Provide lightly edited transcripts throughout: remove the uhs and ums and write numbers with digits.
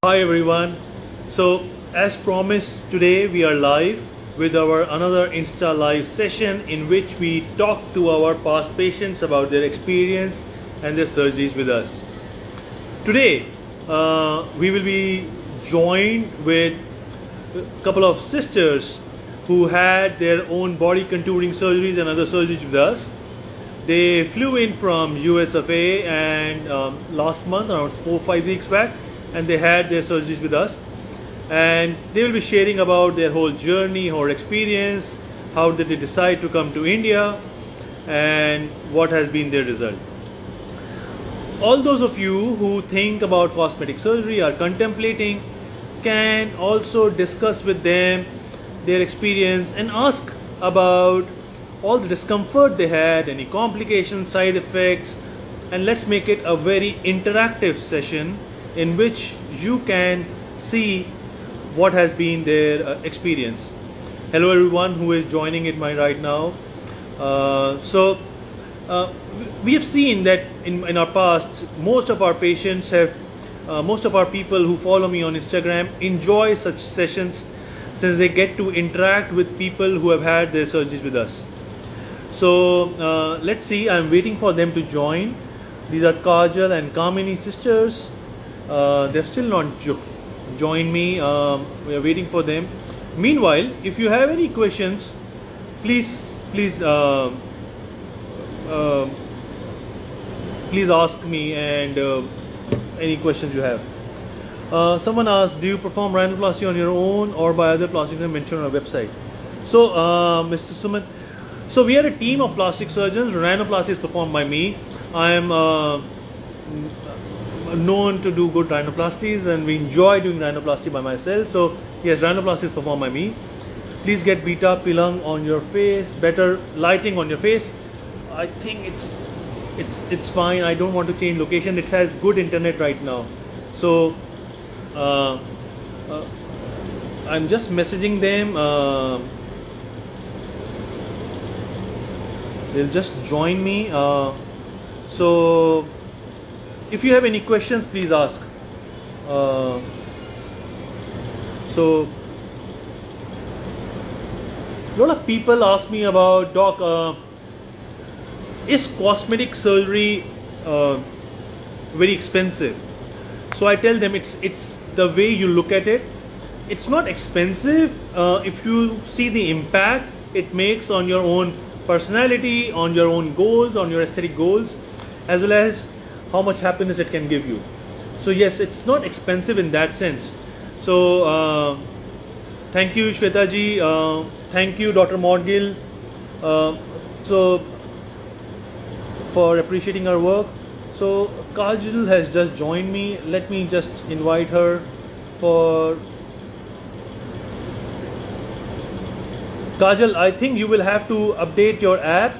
Hi everyone. So as promised, today we are live with our another Insta live session in which we talk to our past patients about their experience and their surgeries with us. Today we will be joined with a couple of sisters who had their own body contouring surgeries and other surgeries with us. They flew in from US of A and last month, around 4 or 5 weeks back, and they had their surgeries with us. And they will be sharing about their whole journey, whole experience, how did they decide to come to India, and what has been their result. All those of you who think about cosmetic surgery, are contemplating, can also discuss with them their experience and ask about all the discomfort they had, any complications, side effects, and let's make it a very interactive session in which you can see what has been their experience. Hello everyone who is joining it right now. We have seen that in our past, most of our patients have, most of our people who follow me on Instagram enjoy such sessions since they get to interact with people who have had their surgeries with us. So let's see, I'm waiting for them to join. These are Kajal and Kamini sisters. They've still not joined me. We are waiting for them. Meanwhile, if you have any questions, please ask me, and any questions you have. Someone asked, do you perform rhinoplasty on your own or by other plastic surgeons mentioned on our website? So, Mr. Suman, so we are a team of plastic surgeons. Rhinoplasty is performed by me. I am known to do good rhinoplasties, and we enjoy doing rhinoplasty by myself. So yes, rhinoplasty is performed by me. Please get beta pilang on your face, better lighting on your face. I think it's fine. I don't want to change location. It has good internet right now. So I'm just messaging them. They'll just join me. So if you have any questions, please ask. So a lot of people ask me about, doc, is cosmetic surgery very expensive? So I tell them it's the way you look at it. It's not expensive if you see the impact it makes on your own personality, on your own goals, on your aesthetic goals, as well as how much happiness it can give you. So yes, it's not expensive in that sense. So thank you, Shweta ji. Thank you, Dr. Morgil. So for appreciating our work. So Kajal has just joined me. Let me just invite her for. Kajal, I think you will have to update your app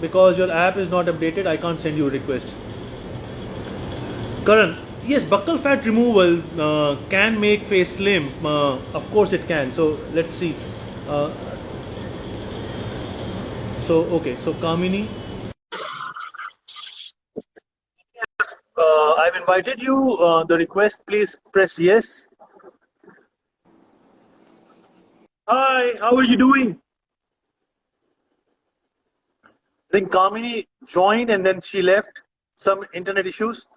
because your app is not updated. I can't send you a request. Karan, yes, buccal fat removal can make face slim. Of course it can. So let's see. Okay, so Kamini, I've invited you. The request, please press yes. Hi, how are you doing? I think Kamini joined and then she left. Some internet issues.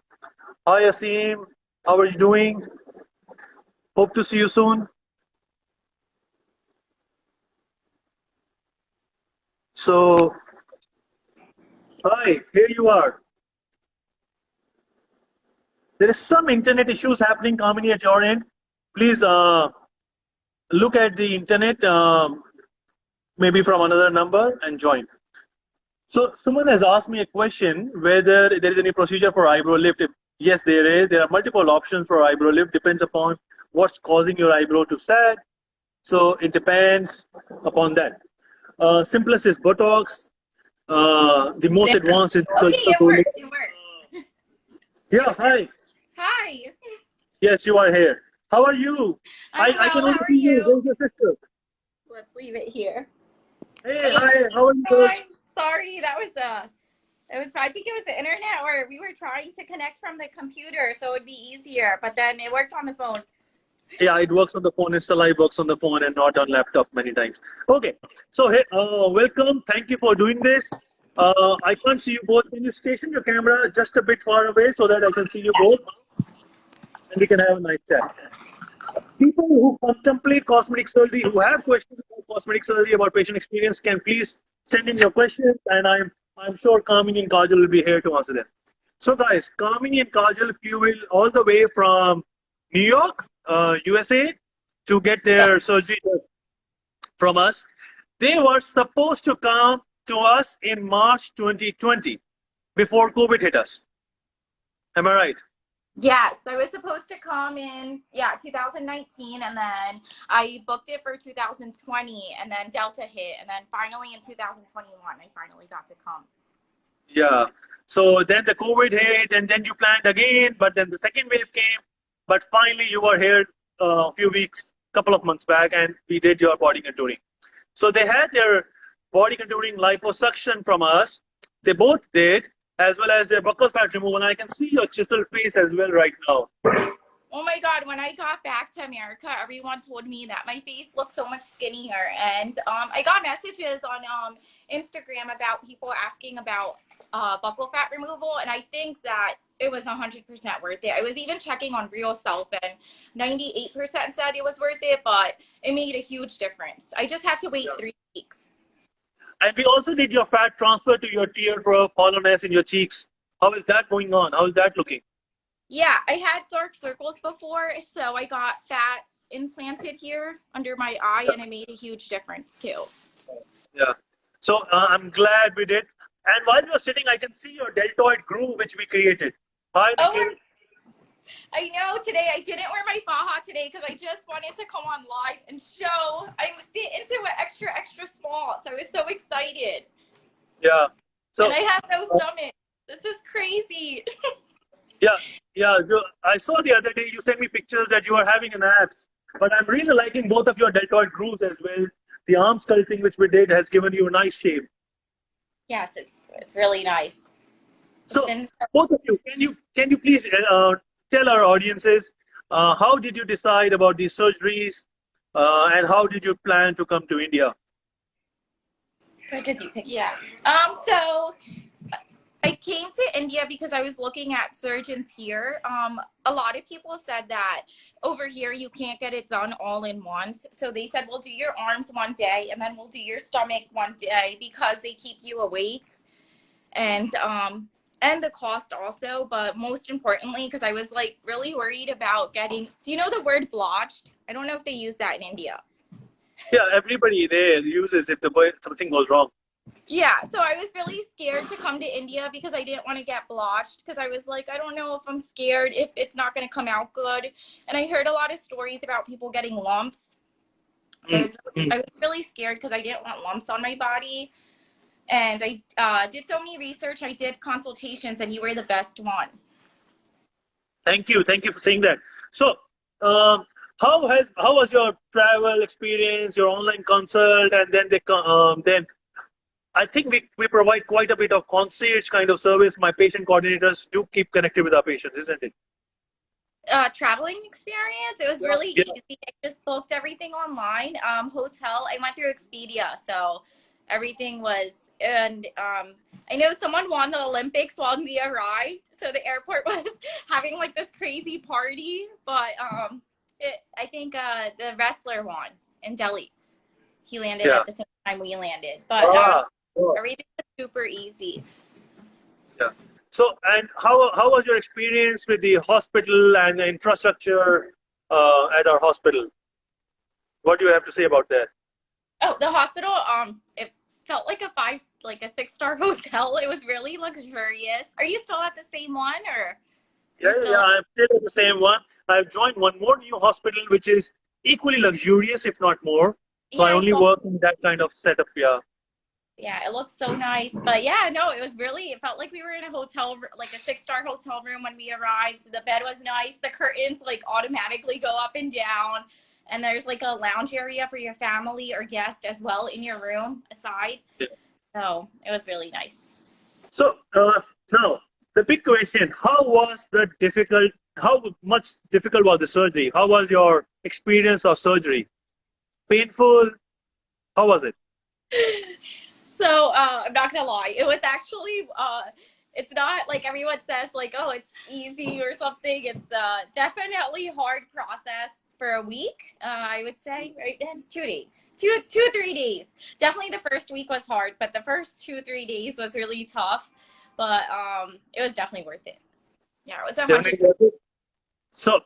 Hi, Asim. How are you doing? Hope to see you soon. So, hi, here you are. There is some internet issues happening, Kamini, at your end. Please look at the internet, maybe from another number, and join. So someone has asked me a question whether there is any procedure for eyebrow lift. Yes, there is. There are multiple options for eyebrow lift. Depends upon what's causing your eyebrow to sag. So it depends upon that. Simplest is Botox. The most advanced is okay, it worked. It worked. Yeah, hi. Hi. Yes, you are here. How are you? I'm I can well. only How are see you. you? Where's your sister? Let's leave it here. Hey, hi. How are you, Hi. girls? Sorry, that was I think it was the internet, or we were trying to connect from the computer so it would be easier, but then it worked on the phone. Yeah, it works on the phone. Insta Live works on the phone and not on laptop many times. Okay, so hey, welcome. Thank you for doing this. I can't see you both. Can you station your camera just a bit far away so that I can see you both and we can have a nice chat? People who contemplate cosmetic surgery, who have questions about cosmetic surgery, about patient experience, can please send in your questions, and I'm sure Kamini and Kajal will be here to answer them. So, guys, Kamini and Kajal flew all the way from New York, USA, to get their surgery from us. They were supposed to come to us in March 2020, before COVID hit us. Am I right? Yes, I was supposed to come in, 2019, and then I booked it for 2020, and then Delta hit, and then finally in 2021, I finally got to come. Yeah. So then the COVID hit, and then you planned again, but then the second wave came. But finally, you were here a few weeks, couple of months back, and we did your body contouring. So they had their body contouring liposuction from us. They both did, as well as their buccal fat removal. And I can see your chiseled face as well right now. Oh my God, when I got back to America, everyone told me that my face looked so much skinnier. And I got messages on Instagram about people asking about buccal fat removal. And I think that it was 100% worth it. I was even checking on Real Self, and 98% said it was worth it, but it made a huge difference. I just had to wait 3 weeks. And we also did your fat transfer to your teardrop, hollowness in your cheeks. How is that going on? How is that looking? Yeah, I had dark circles before, so I got fat implanted here under my eye, and it made a huge difference too. Yeah. So I'm glad we did. And while you're sitting, I can see your deltoid groove, which we created. Hi, Nikhil. I know today I didn't wear my faja today because I just wanted to come on live and show I'm fit into it extra small. So I was so excited. Yeah. So, and I have no stomach. This is crazy. yeah. I saw the other day you sent me pictures that you are having an abs, but I'm really liking both of your deltoid grooves as well. The arm sculpting which we did has given you a nice shape. Yes, it's really nice. So both of you, can you please tell our audiences how did you decide about these surgeries and how did you plan to come to India? Because you picked. Yeah. So I came to India because I was looking at surgeons here. A lot of people said that over here you can't get it done all in once. So they said, we'll do your arms one day and then we'll do your stomach one day because they keep you awake. And the cost also, but most importantly, because I was like really worried about getting, do you know the word blotched? I don't know if they use that in India. Yeah, everybody there uses if something goes wrong. Yeah, so I was really scared to come to India because I didn't want to get blotched because I was like, I don't know if I'm scared if it's not going to come out good. And I heard a lot of stories about people getting lumps. So I was really scared because I didn't want lumps on my body. And I did so many research. I did consultations, and you were the best one. Thank you for saying that. So, how was your travel experience, your online consult, and then I think we provide quite a bit of concierge kind of service. My patient coordinators do keep connected with our patients, isn't it? Traveling experience, it was really easy. I just booked everything online. Hotel, I went through Expedia, so everything was. And I know someone won the Olympics while we arrived, so the airport was having like this crazy party. But I think the wrestler won in Delhi. He landed at the same time we landed, but everything was super easy. Yeah. So, and how was your experience with the hospital and the infrastructure at our hospital? What do you have to say about that? Oh, the hospital, it felt like a 6-star hotel. It was really luxurious. Are you still at the same one, or? Yeah, I'm still at the same one. I've joined one more new hospital, which is equally luxurious, if not more. So I only work in that kind of setup, Yeah, it looks so nice. But yeah, no, it felt like we were in a hotel, like a 6-star hotel room when we arrived. The bed was nice. The curtains like automatically go up and down. And there's like a lounge area for your family or guest as well in your room aside. Yeah. So it was really nice. So now the big question: How much difficult was the surgery? How was your experience of surgery? Painful? How was it? So I'm not gonna lie, it was actually it's not like everyone says like, oh, it's easy or something. It's definitely hard process for a week. I would say, right? 2 days, 3 days. Definitely the first week was hard, but the first 3 days was really tough. But it was definitely worth it. Yeah, it was a hundred. Definitely. So,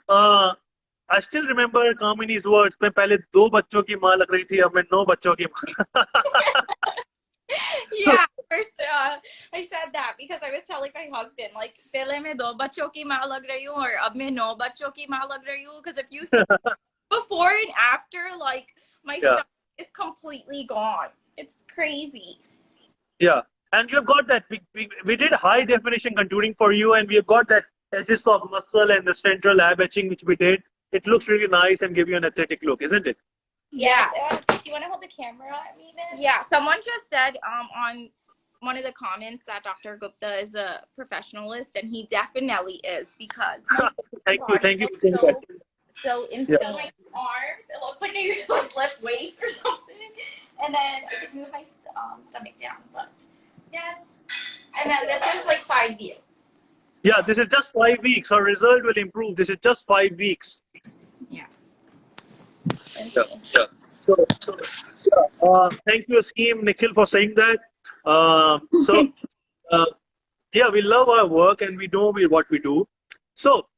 I still remember Kamini's words. मैं पहले दो बच्चों की माँ लग रही थी, अब मैं 9 बच्चों की माँ. Yeah, first I said that because I was telling my husband like पहले मैं 2 बच्चों की माँ लग रही हूँ और अब मैं 9 बच्चों की माँ लग रही हूँ, because if you see before and after, like my Yeah, stomach is completely gone. It's crazy. yeah. And you have got that. We did high definition contouring for you, and we have got that edges of muscle and the central lab etching, which we did. It looks really nice and give you an aesthetic look, isn't it? Yeah. Do you want to hold the camera at me then? Yeah. Someone just said on one of the comments that Dr. Gupta is a professionalist, and he definitely is, because Thank you for saying so that. so insane. Yeah. My arms, it looks like I like lift weights or something, and then I could move my stomach down, but yes. And then this is like side view. Yeah, this is just 5 weeks. Our result will improve. This is just 5 weeks. Yeah. Yeah. Yeah. So, thank you, Scheme Nikhil, for saying that. So, yeah, we love our work and we know what we do. So,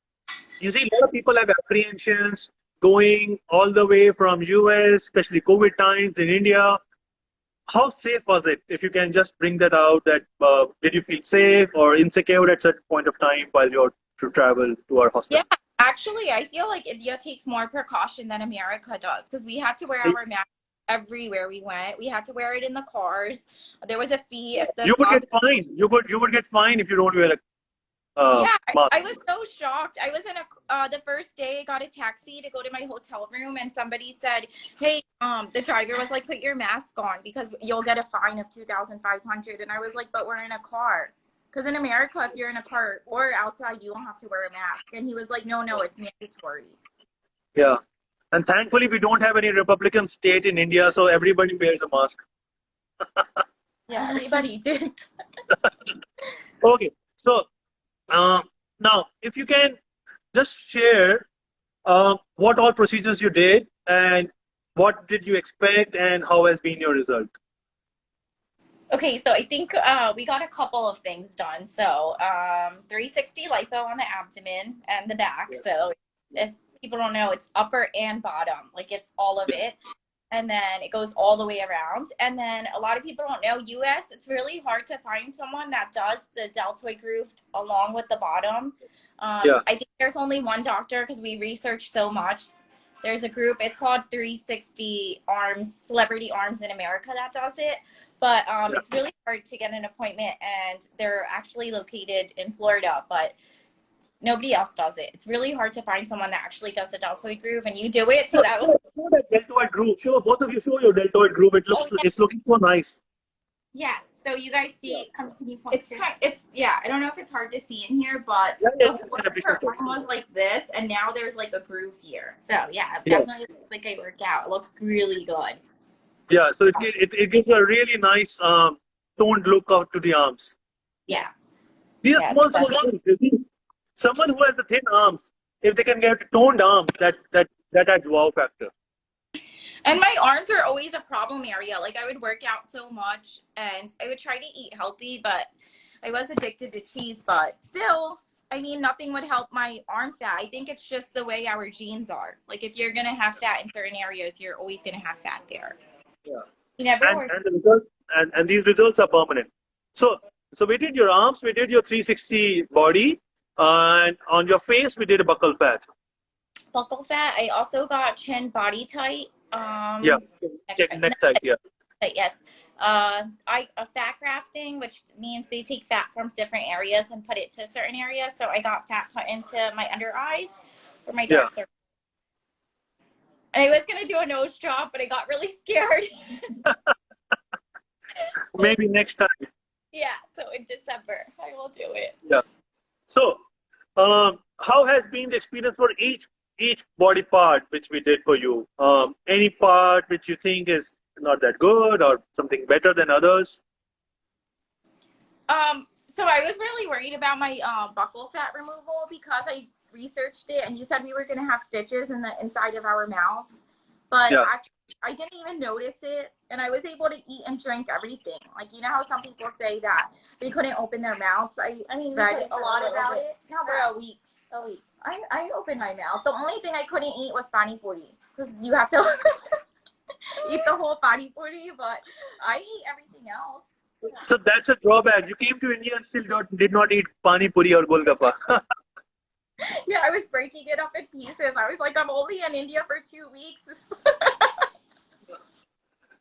you see, a lot of people have apprehensions going all the way from US, especially COVID times in India. How safe was it? If you can just bring that out, that did you feel safe or insecure at certain point of time while you're to travel to our hospital? Yeah, actually, I feel like India takes more precaution than America does, because we had to wear our mask everywhere we went. We had to wear it in the cars. There was a fee if the You would get fined. You would get fined if you don't wear a yeah, mask. I was so shocked. I was in the first day I got a taxi to go to my hotel room, and somebody said, "Hey, the driver was like, put your mask on because you'll get a fine of 2,500." And I was like, "But we're in a car." Because in America, if you're in a car or outside, you don't have to wear a mask. And he was like, "No, no, it's mandatory." Yeah. And thankfully, we don't have any Republican state in India, so everybody wears a mask. Yeah, everybody did. Okay. So, now, if you can just share what all procedures you did and what did you expect and how has been your result? Okay, so I think we got a couple of things done. So 360 lipo on the abdomen and the back. Yeah. So if people don't know, it's upper and bottom, like it's all of it. And then it goes all the way around. And then a lot of people don't know, US, it's really hard to find someone that does the deltoid groove along with the bottom. Yeah. I think there's only one doctor, because we researched so much. There's a group, it's called 360 Arms, Celebrity Arms in America, that does it. But it's really hard to get an appointment, and they're actually located in Florida, but nobody else does it. It's really hard to find someone that actually does the deltoid groove, and you do it. So that was show that deltoid groove. Show, both of you show your deltoid groove. It looks it's looking so nice. yes. So you guys see, can you point it's kind, it's yeah. I don't know if it's hard to see in here, but before her arm was like this, and now there's like a groove here. So yeah, it definitely looks like I work out. It looks really good. Yeah, so it gives a really nice toned look out to the arms. Yeah. These are small things. Someone who has a thin arms, if they can get toned arms, that adds wow factor. And my arms are always a problem area. Like I would work out so much, and I would try to eat healthy, but I was addicted to cheese. But still, I mean, nothing would help my arm fat. I think it's just the way our genes are. Like if you're gonna have fat in certain areas, you're always gonna have fat there. Yeah. You never and the results, and these results are permanent. So we did your arms, we did your 360 body, and on your face we did a buccal fat. Buccal fat. I also got chin body tight. Yeah, neck tight. Yeah. Yes. Fat grafting, which means they take fat from different areas and put it to certain areas. So I got fat put into my under eyes for my dark circles. And I was gonna do a nose job, but I got really scared. Maybe next time. Yeah, so in December, I will do it. Yeah. So, how has been the experience for each body part which we did for you? Any part which you think is not that good or something better than others? So I was really worried about my buccal fat removal because I researched it, and you said we were going to have stitches in the inside of our mouth, but Yeah. actually I didn't even notice it, and I was able to eat and drink everything. Like, you know how some people say that they couldn't open their mouths? I mean, read a lot about it. No, for a week. A week. I opened my mouth. The only thing I couldn't eat was pani puri, because you have to eat the whole pani puri, but I eat everything else. So that's a drawback. You came to India and still did not eat pani puri or golgappa. Yeah, I was breaking it up in pieces. I was like, I'm only in India for 2 weeks.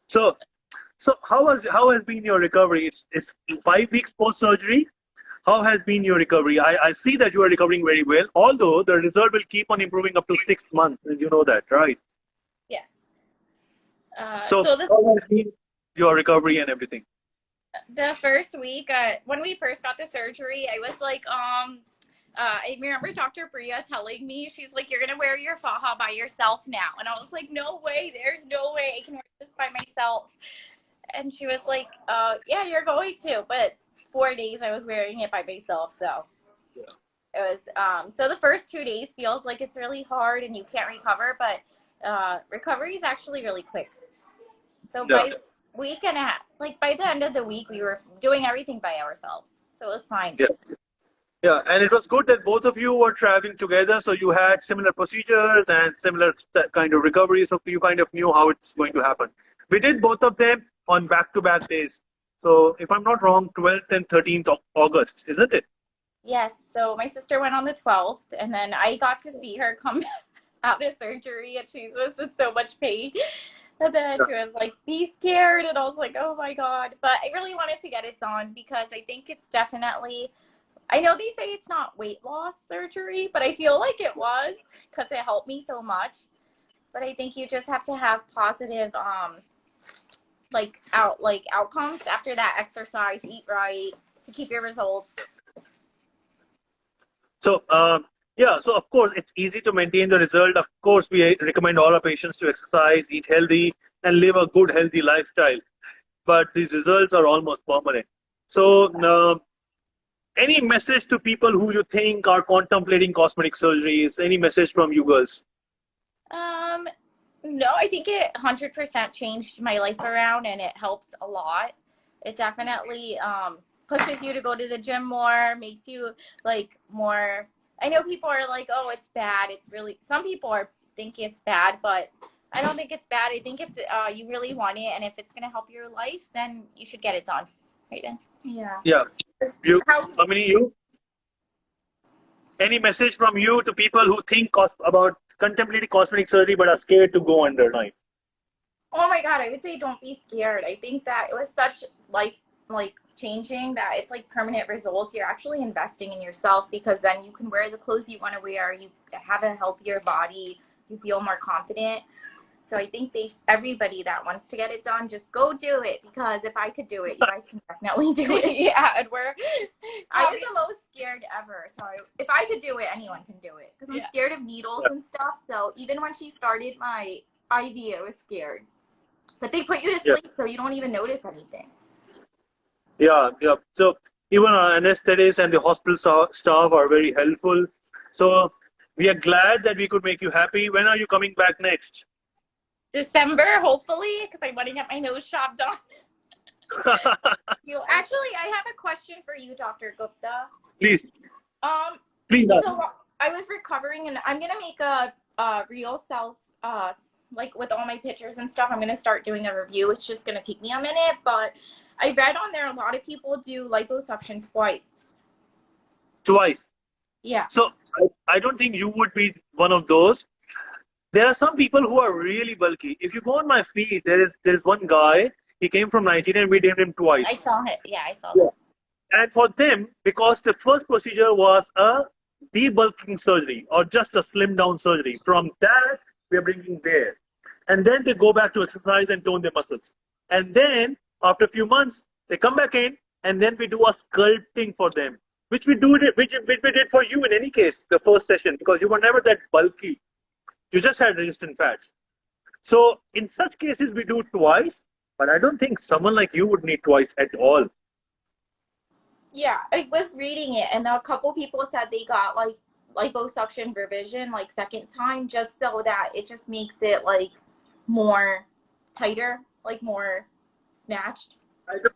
So, how has been your recovery? It's 5 weeks post surgery. How has been your recovery? I see that you are recovering very well, although the result will keep on improving up to 6 months. And you know that, right? Yes. So, So how has been your recovery and everything? the first week, when we first got the surgery, I was like, I remember Dr. Bria telling me, she's like, you're going to wear your faja by yourself now. And I was like, no way, there's no way I can wear this by myself. And she was like, yeah, you're going to. But 4 days I was wearing it by myself. So it was, so the first 2 days feels like it's really hard and you can't recover, but recovery is actually really quick. So by week and a half, like by the end of the week, we were doing everything by ourselves. So it was fine. Yeah. Yeah, and it was good that both of you were traveling together, so you had similar procedures and similar kind of recovery, so you kind of knew how it's going to happen. We did both of them on back-to-back days. So if I'm not wrong, 12th and 13th of August, isn't it? Yes. So my sister went on the 12th, and then I got to see her come out of surgery, and she was in so much pain. And then she was like, be scared. And I was like, oh my God. But I really wanted to get it done because I think it's definitely, I know they say it's not weight loss surgery, but I feel like it was because it helped me so much. But I think you just have to have positive, outcomes after that exercise, eat right to keep your results. So, yeah, so of course, it's easy to maintain the result. Of course, we recommend all our patients to exercise, eat healthy, and live a good, healthy lifestyle. But these results are almost permanent. So, any message to people who you think are contemplating cosmetic surgeries? Any message from you girls? No, I think it 100% changed my life around, and it helped a lot. It definitely pushes you to go to the gym more, makes you like more. I know people are like, oh, it's bad. It's really, some people think it's bad, but I don't think it's bad. I think if you really want it and if it's going to help your life, then you should get it done. Right, Ben? Yeah. Yeah. You? Any message from you to people who think about contemplating cosmetic surgery but are scared to go under knife? Oh my God, I would say don't be scared. I think that it was such life changing that it's like permanent results. You're actually investing in yourself because then you can wear the clothes you want to wear. You have a healthier body. You feel more confident. So I think everybody that wants to get it done, just go do it, because if I could do it, you guys can definitely do it. Yeah, and I was the most scared ever. So if I could do it, anyone can do it, because I'm scared of needles and stuff. So even when she started my IV, I was scared. But they put you to sleep, so you don't even notice anything. Yeah. So even our anesthetists and the hospital staff are very helpful. So we are glad that we could make you happy. When are you coming back next? December, hopefully, because I want to get my nose job done. Actually, I have a question for you, Dr. Gupta. Please. Please. So I was recovering, and I'm gonna make a real self, with all my pictures and stuff. I'm gonna start doing a review. It's just gonna take me a minute, but I read on there a lot of people do liposuction twice. Twice? Yeah. So I don't think you would be one of those. There are some people who are really bulky. If you go on my feed, there is one guy. He came from Nigeria and we did him twice. I saw it. Yeah, I saw that. And for them, because the first procedure was a debulking surgery or just a slim down surgery, from that we are bringing there. And then they go back to exercise and tone their muscles. And then after a few months, they come back in and then we do a sculpting for them, which we did for you in any case, the first session, because you were never that bulky. You just had resistant fats. So in such cases, we do twice, but I don't think someone like you would need twice at all. Yeah, I was reading it, and a couple people said they got like liposuction revision like second time, just so that it just makes it like more tighter, like more snatched.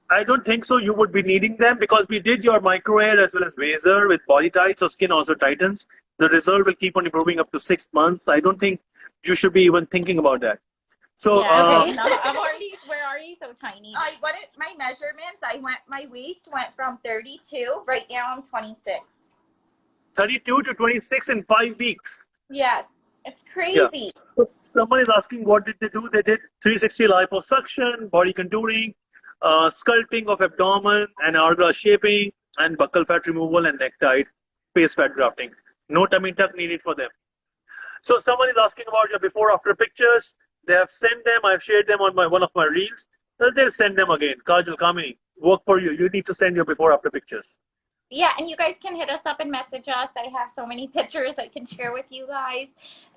I don't think so. You would be needing them because we did your micro air as well as laser with body tight, so skin also tightens. The result will keep on improving up to 6 months. I don't think you should be even thinking about that. So, yeah, okay. I'm already. Where are you so tiny? I went at my measurements. My waist went from 32. Right now I'm 26. 32 to 26 in 5 weeks. Yes, it's crazy. Yeah. So someone is asking what did they do? They did 360 liposuction, body contouring, sculpting of abdomen and hourglass shaping, and buccal fat removal and neck tight, face fat grafting. No tummy tuck needed for them. So someone is asking about your before after pictures. They have sent them. I've shared them on one of my reels. They'll send them again. Kajal, Kamini, work for you. You need to send your before after pictures. Yeah, and you guys can hit us up and message us. I have so many pictures I can share with you guys.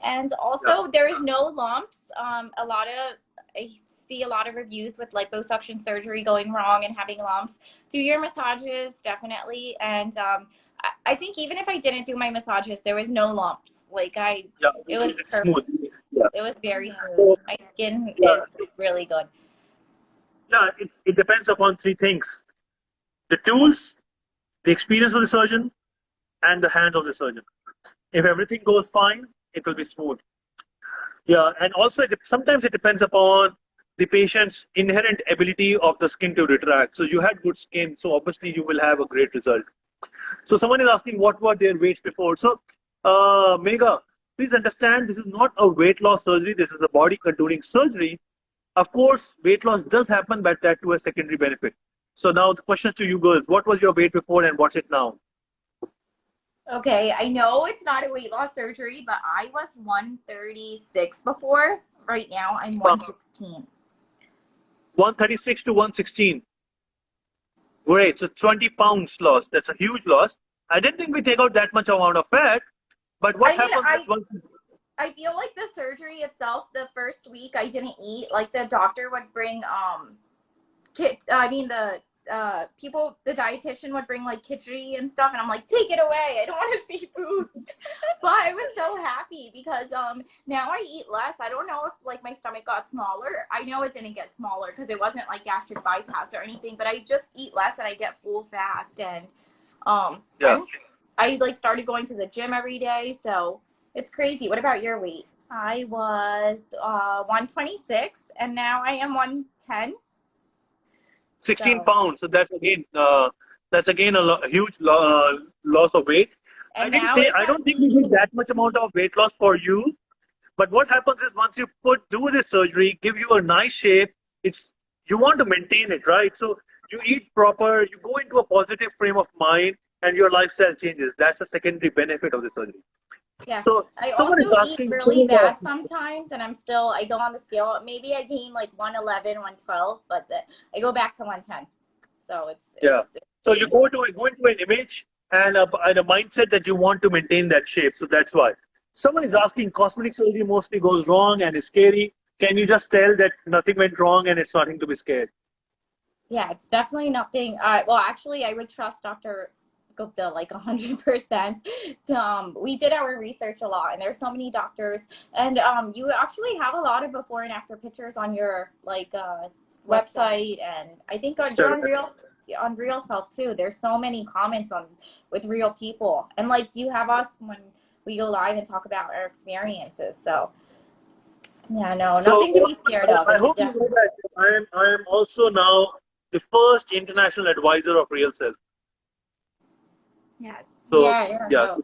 And also, there is no lumps. I see a lot of reviews with liposuction surgery going wrong and having lumps. Do your massages, definitely. And I think even if I didn't do my massages, there was no lumps. It was perfect. Smooth. Yeah. It was very smooth. My skin is really good. Yeah, it depends upon 3 things: the tools, the experience of the surgeon, and the hands of the surgeon. If everything goes fine, it will be smooth. Yeah, and also sometimes it depends upon the patient's inherent ability of the skin to retract. So you had good skin, so obviously you will have a great result. So someone is asking what were their weights before. So Megha, please understand this is not a weight loss surgery. This is a body contouring surgery. Of course, weight loss does happen, but that to a secondary benefit. So now the questions to you girls: what was your weight before and what's it now? Okay, I know it's not a weight loss surgery, but I was 136 before. Right now, I'm 116. 136 to 116. Great. So 20 pounds loss. That's a huge loss. I didn't think we take out that much amount of fat, but what happens is once. I feel like the surgery itself, the first week I didn't eat. Like the doctor would bring the dietitian would bring like khichdi and stuff, and I'm like, take it away, I don't want to see food. But I was so happy because now I eat less. I don't know if like my stomach got smaller. I know it didn't get smaller because it wasn't like gastric bypass or anything, but I just eat less and I get full fast. And I like started going to the gym every day, so it's crazy. What about your weight? I was 126 and now I am 110. 16 pounds. So that's again a huge loss of weight. I don't think we did that much amount of weight loss for you. But what happens is once you do this surgery, give you a nice shape, you want to maintain it, right? So you eat proper, you go into a positive frame of mind, and your lifestyle changes. That's a secondary benefit of the surgery. Yeah. So I also eat really bad sometimes, and I go on the scale. Maybe I gain like 111, 112, but I go back to 110. So so you go into an image and a mindset that you want to maintain that shape. So that's why. Someone is asking, cosmetic surgery mostly goes wrong and is scary. Can you just tell that nothing went wrong and it's nothing to be scared? Yeah, it's definitely nothing. Well, actually, I would trust Dr. Gupta like 100%. We did our research a lot, and there's so many doctors, and you actually have a lot of before and after pictures on your website, and I think on Real Self too. There's so many comments with real people, and like you have us when we go live and talk about our experiences. So yeah, nothing to be scared of. I hope you know that I am also now the first international advisor of Real Self. Yes. So, so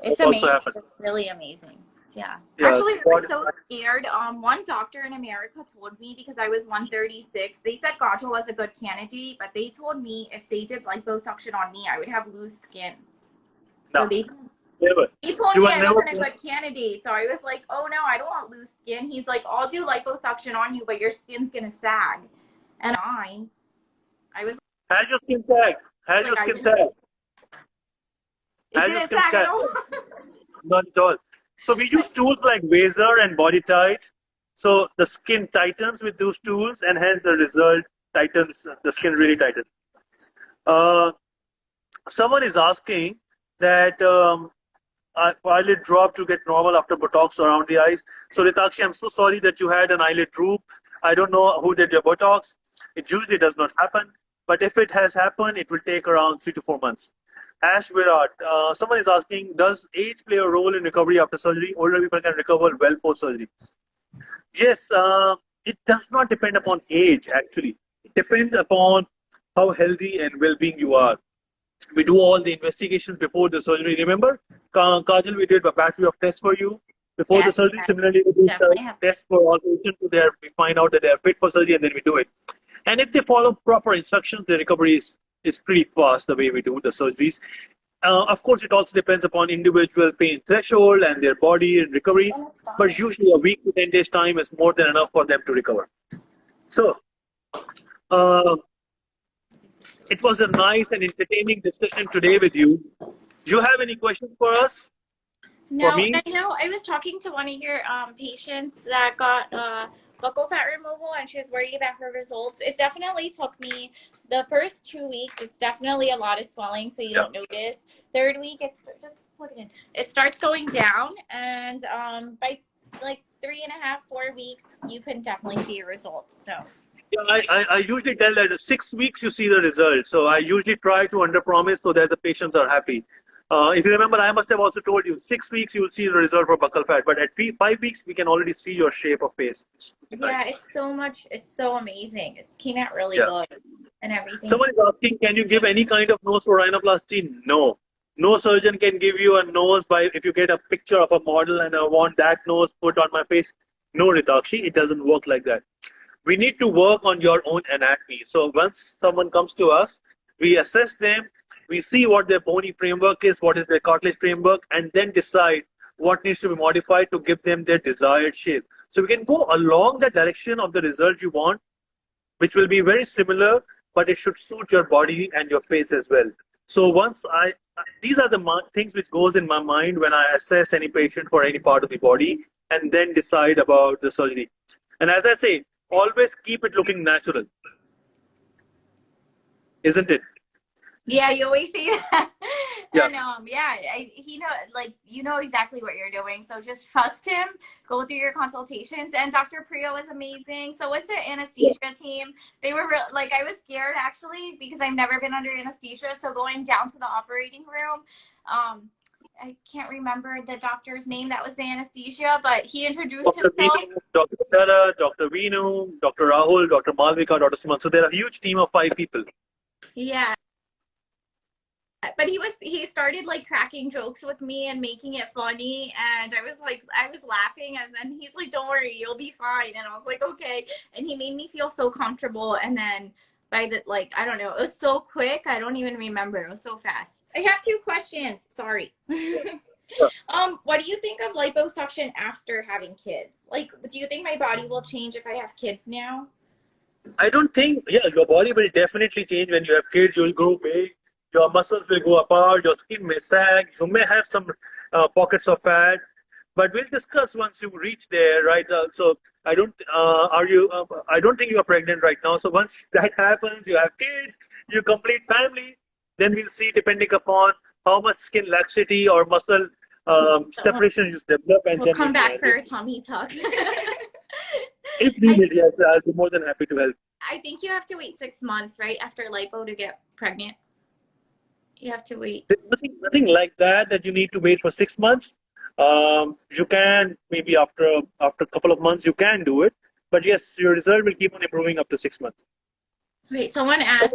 it's amazing. It's really amazing. Yeah. Actually, I was so scared. One doctor in America told me, because I was 136, they said Kajal was a good candidate, but they told me if they did liposuction on me, I would have loose skin. No. So they told me I wasn't a good candidate. So I was like, oh no, I don't want loose skin. He's like, I'll do liposuction on you, but your skin's gonna sag. And Has your skin sagged? Has your skin sagged? It didn't sag at all. Not at all. So we use tools like Razor and Body Tight. So the skin tightens with those tools, and hence the result tightens. The skin really tightens. Someone is asking that eyelid drop to get normal after Botox around the eyes. So Ritakshi, I'm so sorry that you had an eyelid droop. I don't know who did your Botox. It usually does not happen. But if it has happened, it will take around 3 to 4 months. Ash Virat, someone is asking, does age play a role in recovery after surgery? Older people can recover well post-surgery. Yes, it does not depend upon age, actually. It depends upon how healthy and well-being you are. We do all the investigations before the surgery. Remember, Kajal, we did a battery of tests for you before the surgery. Similarly, we do tests for all patients. We find out that they are fit for surgery, and then we do it. And if they follow proper instructions, the recovery is pretty fast the way we do the surgeries. Of course, it also depends upon individual pain threshold and their body and recovery. But usually a week to 10 days time is more than enough for them to recover. So, it was a nice and entertaining discussion today with you. Do you have any questions for us? No, I know. I was talking to one of your patients that got buccal fat removal, and she was worried about her results. It definitely took me the first 2 weeks. It's definitely a lot of swelling, so you don't notice. Third week, it's just plug it in. It starts going down, and by like 3.5, 4 weeks, you can definitely see your results. So. Yeah, I usually tell that 6 weeks you see the result. So I usually try to underpromise so that the patients are happy. If you remember, I must have also told you 6 weeks you will see the result for buccal fat, but at 5 weeks we can already see your shape of face. Yeah, it's so amazing. It came out really good and everything. Someone is asking, can you give any kind of nose for rhinoplasty? No. No surgeon can give you a nose if you get a picture of a model and I want that nose put on my face. No, Ritakshi, it doesn't work like that. We need to work on your own anatomy. So once someone comes to us, we assess them, we see what their bony framework is, what is their cartilage framework, and then decide what needs to be modified to give them their desired shape. So we can go along the direction of the result you want, which will be very similar, but it should suit your body and your face as well. So these are the things which goes in my mind when I assess any patient for any part of the body and then decide about the surgery. And as I say, always keep it looking natural, isn't it? Yeah, you always say that. Yeah. And he you know exactly what you're doing. So just trust him. Go through your consultations. And Dr. Priya was amazing. So was the anesthesia team. They were I was scared actually because I've never been under anesthesia. So going down to the operating room, I can't remember the doctor's name that was the anesthesia, but he introduced himself. Dr. Tara, Dr. Veenu, Dr. Rahul, Dr. Malvika, Dr. Suman. So they're a huge team of 5 people. Yeah. But he started cracking jokes with me and making it funny, and I was laughing, and then he's like, don't worry, you'll be fine. And I was like, okay. And he made me feel so comfortable, and then by the I don't know, it was so quick, I don't even remember. It was so fast. I have 2 questions. Sorry. What do you think of liposuction after having kids? Do you think my body will change if I have kids now? I don't think, your body will definitely change when you have kids. You'll grow big. Your muscles will go apart, your skin may sag, you may have some pockets of fat, but we'll discuss once you reach there, right? So I don't, I don't think you are pregnant right now. So once that happens, you have kids, you complete family, then we'll see depending upon how much skin laxity or muscle separation you develop. And we'll then come back for a tummy tuck. If needed, yes, I'll be more than happy to help. I think you have to wait 6 months, right, after lipo to get pregnant. You have to wait. There's nothing like that you need to wait for 6 months. You can maybe after a couple of months you can do it, but yes, your result will keep on improving up to 6 months. Wait, someone asked.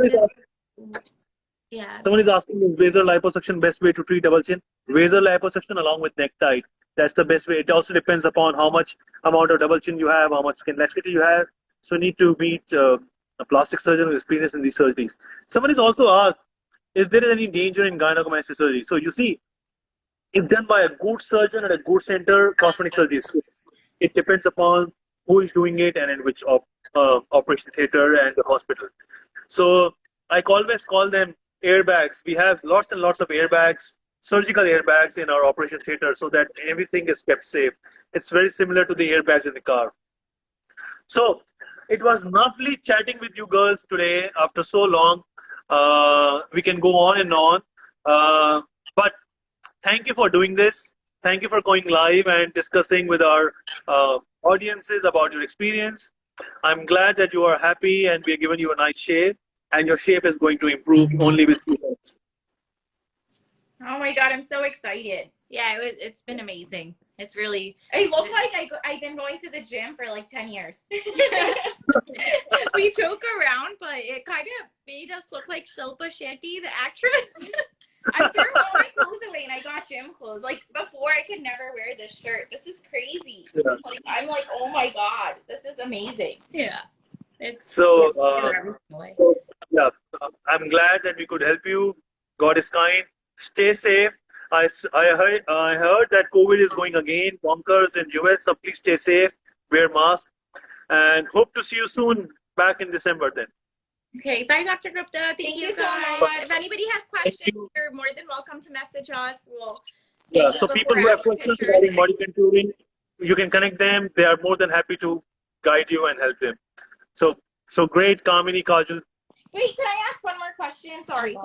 Someone is asking, is razor liposuction best way to treat double chin? Razor liposuction along with neck tight. That's the best way. It also depends upon how much amount of double chin you have, how much skin laxity you have. So you need to meet a plastic surgeon with experience in these surgeries. Someone is also asked, is there any danger in gynecomastia surgery? So you see, if done by a good surgeon at a good center, cosmetic surgery is good. It depends upon who is doing it and in which operation theater and the hospital. So I always call them airbags. We have lots and lots of airbags, surgical airbags in our operation theater so that everything is kept safe. It's very similar to the airbags in the car. So it was lovely chatting with you girls today after so long. We can go on and on. But thank you for doing this. Thank you for going live and discussing with our audiences about your experience. I'm glad that you are happy and we have given you a nice shape, and your shape is going to improve only with students. Oh my God, I'm so excited. Yeah, it's been amazing. It's really. I look like I've been going to the gym for like 10 years. We joke around, but it kind of made us look like Shilpa Shetty, the actress. I threw all my clothes away and I got gym clothes. Like before, I could never wear this shirt. This is crazy. Yeah. Like I'm like, oh my God, this is amazing. Yeah. It's So, so yeah, I'm glad that we could help you. God is kind. Stay safe. I heard that COVID is going again bonkers in US, so please stay safe, wear mask, and hope to see you soon back in December then. Okay, bye, Dr. Gupta. Thank you so guys. much. If anybody has questions, you. you're more than welcome to message us. We'll Yeah, get so you people who before have after questions pictures. regarding body contouring, you can connect them. They are more than happy to guide you and help them. So great, Kamini, Kajal. Wait, can I ask one more question? Sorry.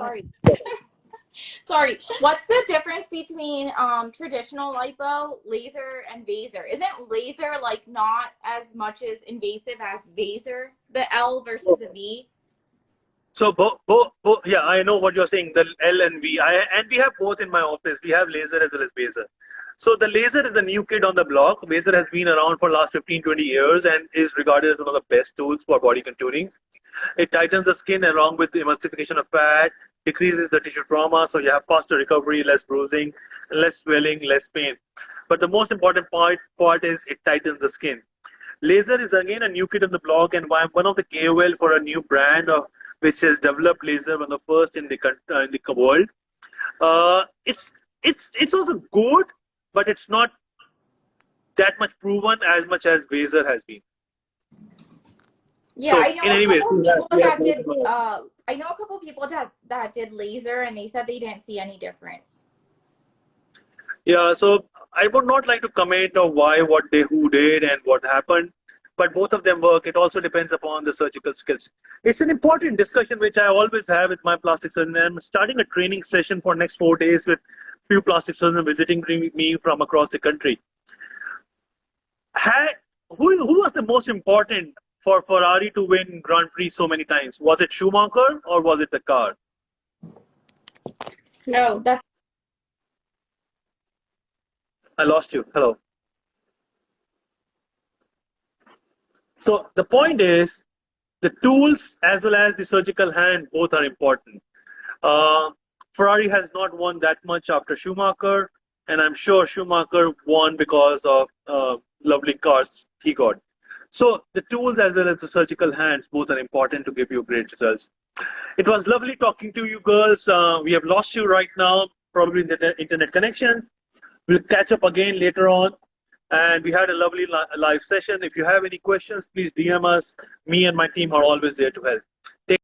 Sorry. What's the difference between traditional lipo, laser, and vaser? Isn't laser like not as much as invasive as vaser? The L versus the V? So yeah, I know what you're saying. The L and V. And we have both in my office. We have laser as well as laser. So the laser is the new kid on the block. Laser has been around for last 15-20 years and is regarded as one of the best tools for body contouring. It tightens the skin along with the emulsification of fat, decreases the tissue trauma, so you have faster recovery, less bruising, less swelling, less pain. But the most important part is it tightens the skin. Laser is again a new kid on the block, and I'm one of the KOL for a new brand which has developed laser, one of the first in the world. It's also good, but it's not that much proven as much as laser has been. Yeah, So, I know in any a way, couple we have people that did. more. I know a couple people that did laser, and they said they didn't see any difference. Yeah, so I would not like to comment on why, what they, who did, and what happened, but both of them work. It also depends upon the surgical skills. It's an important discussion which I always have with my plastic surgeon. I'm starting a training session for next 4 days with few plastic surgeons visiting me from across the country. Who was the most important for Ferrari to win Grand Prix so many times? Was it Schumacher or was it the car? No, that's I lost you. Hello. So the point is, the tools as well as the surgical hand both are important. Ferrari has not won that much after Schumacher, and I'm sure Schumacher won because of lovely cars he got. So the tools as well as the surgical hands both are important to give you great results. It was lovely talking to you girls. We have lost you right now, probably in the internet connections. We'll catch up again later on. And we had a lovely live session. If you have any questions, please DM us. Me and my team are always there to help.